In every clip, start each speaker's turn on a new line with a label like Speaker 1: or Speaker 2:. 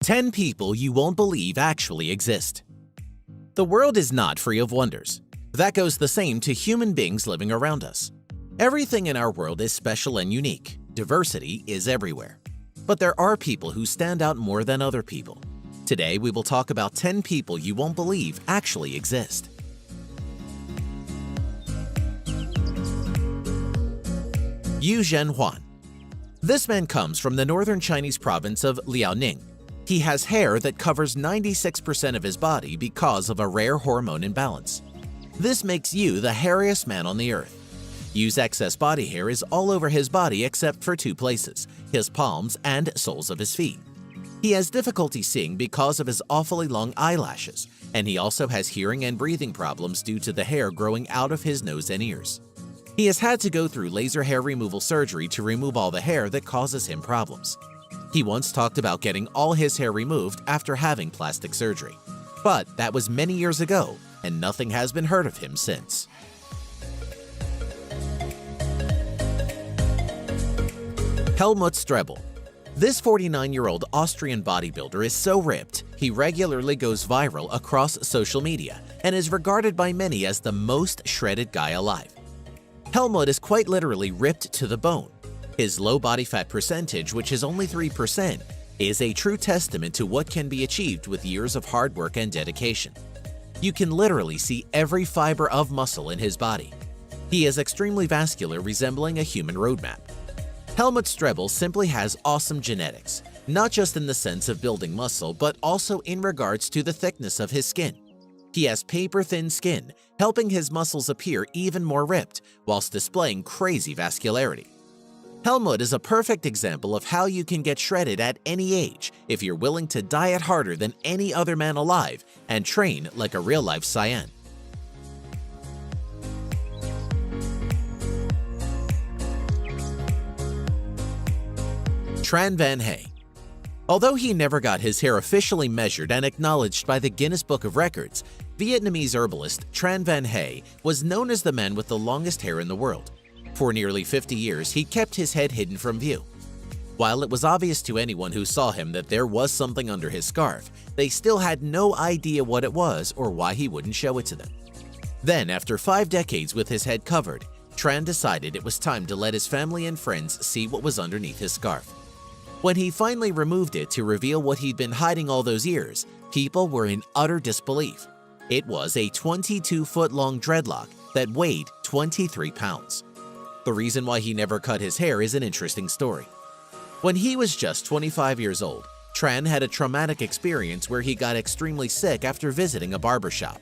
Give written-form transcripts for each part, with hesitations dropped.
Speaker 1: 10 people you won't believe actually exist. The world is not free of wonders. That goes the same to human beings living around us. Everything in our world is special and unique. Diversity is everywhere. But there are people who stand out more than other people. Today, we will talk about 10 people you won't believe actually exist. Yu Zhenhuan. This man comes from the northern Chinese province of Liaoning. He has hair that covers 96% of his body because of a rare hormone imbalance. This makes Yu the hairiest man on the earth. Yu's excess body hair is all over his body except for two places, his palms and soles of his feet. He has difficulty seeing because of his awfully long eyelashes, and he also has hearing and breathing problems due to the hair growing out of his nose and ears. He has had to go through laser hair removal surgery to remove all the hair that causes him problems. He once talked about getting all his hair removed after having plastic surgery. But that was many years ago, and nothing has been heard of him since. Helmut Strebel. This 49-year-old Austrian bodybuilder is so ripped, he regularly goes viral across social media and is regarded by many as the most shredded guy alive. Helmut is quite literally ripped to the bone. His low body fat percentage, which is only 3%, is a true testament to what can be achieved with years of hard work and dedication. You can literally see every fiber of muscle in his body. He is extremely vascular, resembling a human roadmap. Helmut Strebel simply has awesome genetics, not just in the sense of building muscle, but also in regards to the thickness of his skin. He has paper-thin skin, helping his muscles appear even more ripped, whilst displaying crazy vascularity. Helmut is a perfect example of how you can get shredded at any age if you're willing to diet harder than any other man alive and train like a real-life Saiyan. Tran Van Hay. Although he never got his hair officially measured and acknowledged by the Guinness Book of Records, Vietnamese herbalist Tran Van Hay was known as the man with the longest hair in the world. For nearly 50 years, he kept his head hidden from view. While it was obvious to anyone who saw him that there was something under his scarf, they still had no idea what it was or why he wouldn't show it to them. Then, after 5 decades with his head covered, Tran decided it was time to let his family and friends see what was underneath his scarf. When he finally removed it to reveal what he'd been hiding all those years, people were in utter disbelief. It was a 22-foot-long dreadlock that weighed 23 pounds. The reason why he never cut his hair is an interesting story. When he was just 25 years old, Tran had a traumatic experience where he got extremely sick after visiting a barbershop.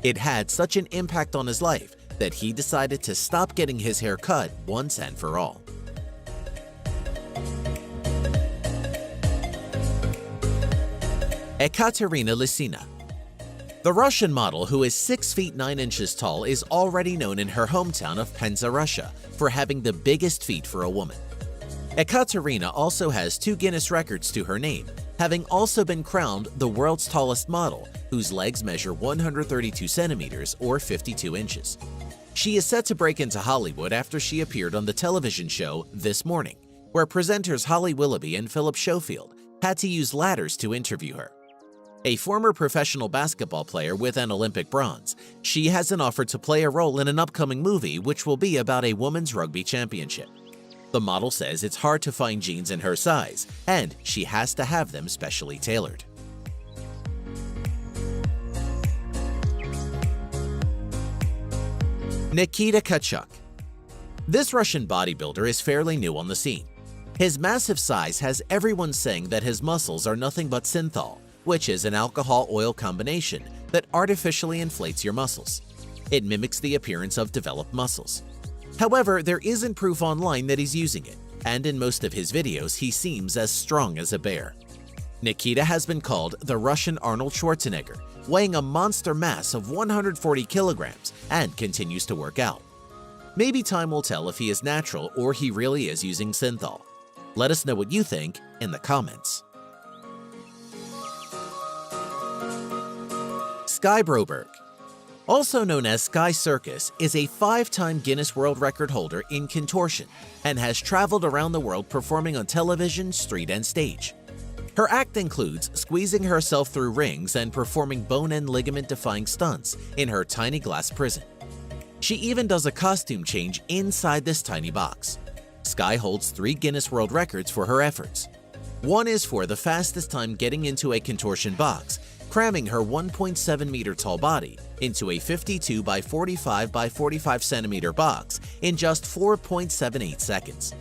Speaker 1: It had such an impact on his life that he decided to stop getting his hair cut once and for all. Ekaterina Lysina. The Russian model, who is 6 feet 9 inches tall, is already known in her hometown of Penza, Russia, for having the biggest feet for a woman. Ekaterina also has 2 Guinness records to her name, having also been crowned the world's tallest model, whose legs measure 132 centimeters or 52 inches. She is set to break into Hollywood after she appeared on the television show This Morning, where presenters Holly Willoughby and Philip Schofield had to use ladders to interview her. A former professional basketball player with an Olympic bronze, she has an offer to play a role in an upcoming movie which will be about a women's rugby championship. The model says it's hard to find jeans in her size, and she has to have them specially tailored. Nikita Kachuk. This Russian bodybuilder is fairly new on the scene. His massive size has everyone saying that his muscles are nothing but synthol, which is an alcohol-oil combination that artificially inflates your muscles. It mimics the appearance of developed muscles. However, there isn't proof online that he's using it, and in most of his videos he seems as strong as a bear. Nikita has been called the Russian Arnold Schwarzenegger, weighing a monster mass of 140 kilograms and continues to work out. Maybe time will tell if he is natural or he really is using synthol. Let us know what you think in the comments. Sky Broberg. Also known as Sky Circus, is a 5-time Guinness World Record holder in contortion and has traveled around the world performing on television, street, and stage. Her act includes squeezing herself through rings and performing bone and ligament-defying stunts in her tiny glass prison. She even does a costume change inside this tiny box. Skye holds 3 Guinness World Records for her efforts. One is for the fastest time getting into a contortion box, cramming her 1.7-meter tall body into a 52 by 45 by 45 centimeter box in just 4.78 seconds.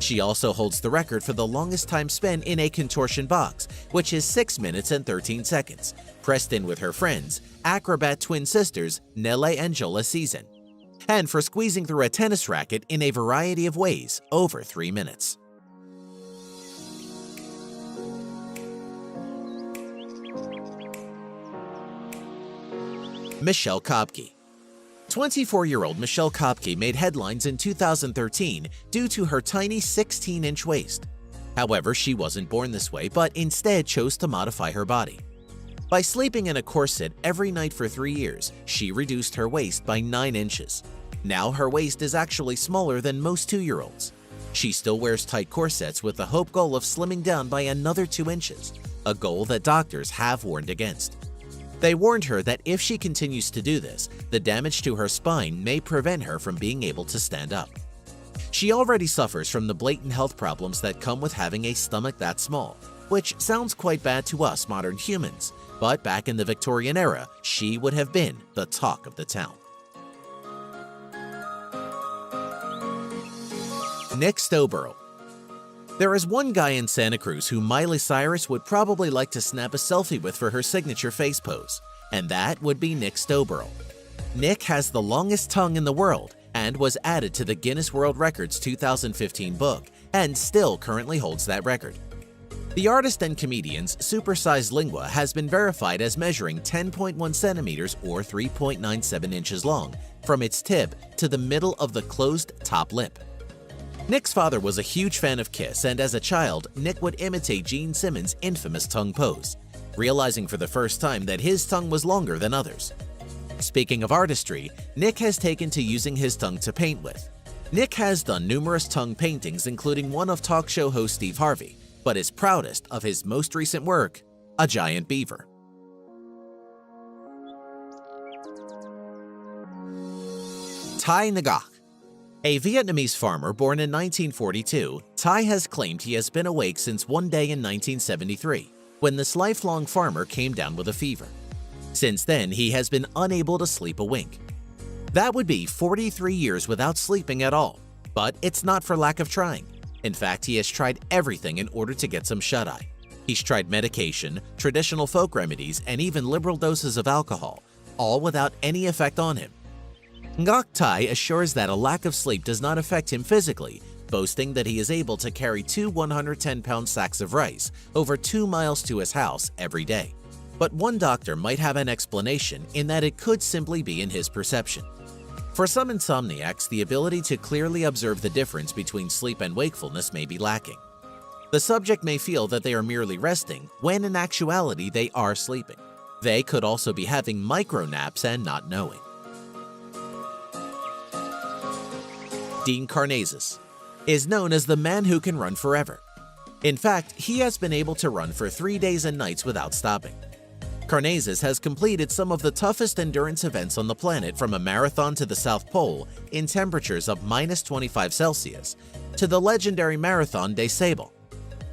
Speaker 1: She also holds the record for the longest time spent in a contortion box, which is 6 minutes and 13 seconds, pressed in with her friends, acrobat twin sisters Nelle and Jola Season, and for squeezing through a tennis racket in a variety of ways over 3 minutes. Michelle Kopke. 24-year-old Michelle Kopke made headlines in 2013 due to her tiny 16-inch waist. However, she wasn't born this way, but instead chose to modify her body. By sleeping in a corset every night for 3 years, she reduced her waist by 9 inches. Now her waist is actually smaller than most 2-year-olds. She still wears tight corsets with the hope goal of slimming down by another 2 inches, a goal that doctors have warned against. They warned her that if she continues to do this, the damage to her spine may prevent her from being able to stand up. She already suffers from the blatant health problems that come with having a stomach that small, which sounds quite bad to us modern humans, but back in the Victorian era, she would have been the talk of the town. Nick Stowborough. There is one guy in Santa Cruz who Miley Cyrus would probably like to snap a selfie with for her signature face pose, and that would be Nick Stowborough. Nick has the longest tongue in the world and was added to the Guinness World Records 2015 book and still currently holds that record. The artist and comedian's supersized lingua has been verified as measuring 10.1 centimeters or 3.97 inches long from its tip to the middle of the closed top lip. Nick's father was a huge fan of Kiss, and as a child, Nick would imitate Gene Simmons' infamous tongue pose, realizing for the first time that his tongue was longer than others. Speaking of artistry, Nick has taken to using his tongue to paint with. Nick has done numerous tongue paintings, including one of talk show host Steve Harvey, but is proudest of his most recent work, a giant beaver. Thai Ngọc. A Vietnamese farmer born in 1942, Thai has claimed he has been awake since one day in 1973, when this lifelong farmer came down with a fever. Since then, he has been unable to sleep a wink. That would be 43 years without sleeping at all, but it's not for lack of trying. In fact, he has tried everything in order to get some shut-eye. He's tried medication, traditional folk remedies, and even liberal doses of alcohol, all without any effect on him. Ngoc Thai assures that a lack of sleep does not affect him physically, boasting that he is able to carry 2 110-pound sacks of rice over 2 miles to his house every day. But one doctor might have an explanation in that it could simply be in his perception. For some insomniacs, the ability to clearly observe the difference between sleep and wakefulness may be lacking. The subject may feel that they are merely resting, when in actuality they are sleeping. They could also be having micro naps and not knowing. Dean Karnazes is known as the man who can run forever. In fact, he has been able to run for 3 days and nights without stopping. Karnazes has completed some of the toughest endurance events on the planet, from a marathon to the South Pole in temperatures of -25°C to the legendary Marathon des Sables.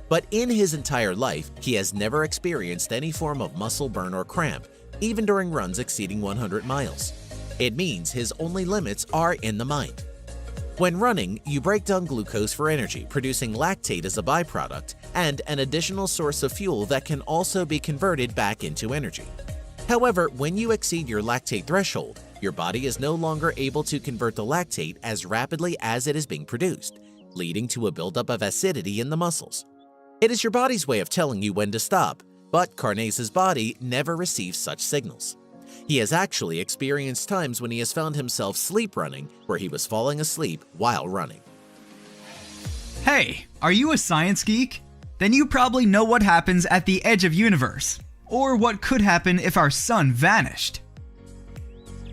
Speaker 1: But in his entire life, he has never experienced any form of muscle burn or cramp, even during runs exceeding 100 miles. It means his only limits are in the mind. When running, you break down glucose for energy, producing lactate as a byproduct and an additional source of fuel that can also be converted back into energy. However, when you exceed your lactate threshold, your body is no longer able to convert the lactate as rapidly as it is being produced, leading to a buildup of acidity in the muscles. It is your body's way of telling you when to stop, but Karnazes' body never receives such signals. He has actually experienced times when he has found himself sleep running, where he was falling asleep while running.
Speaker 2: Hey, are you a science geek? Then you probably know what happens at the edge of universe, or what could happen if our sun vanished.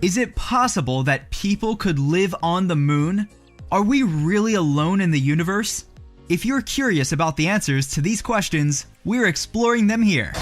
Speaker 2: Is it possible that people could live on the moon? Are we really alone in the universe? If you're curious about the answers to these questions, We're exploring them here.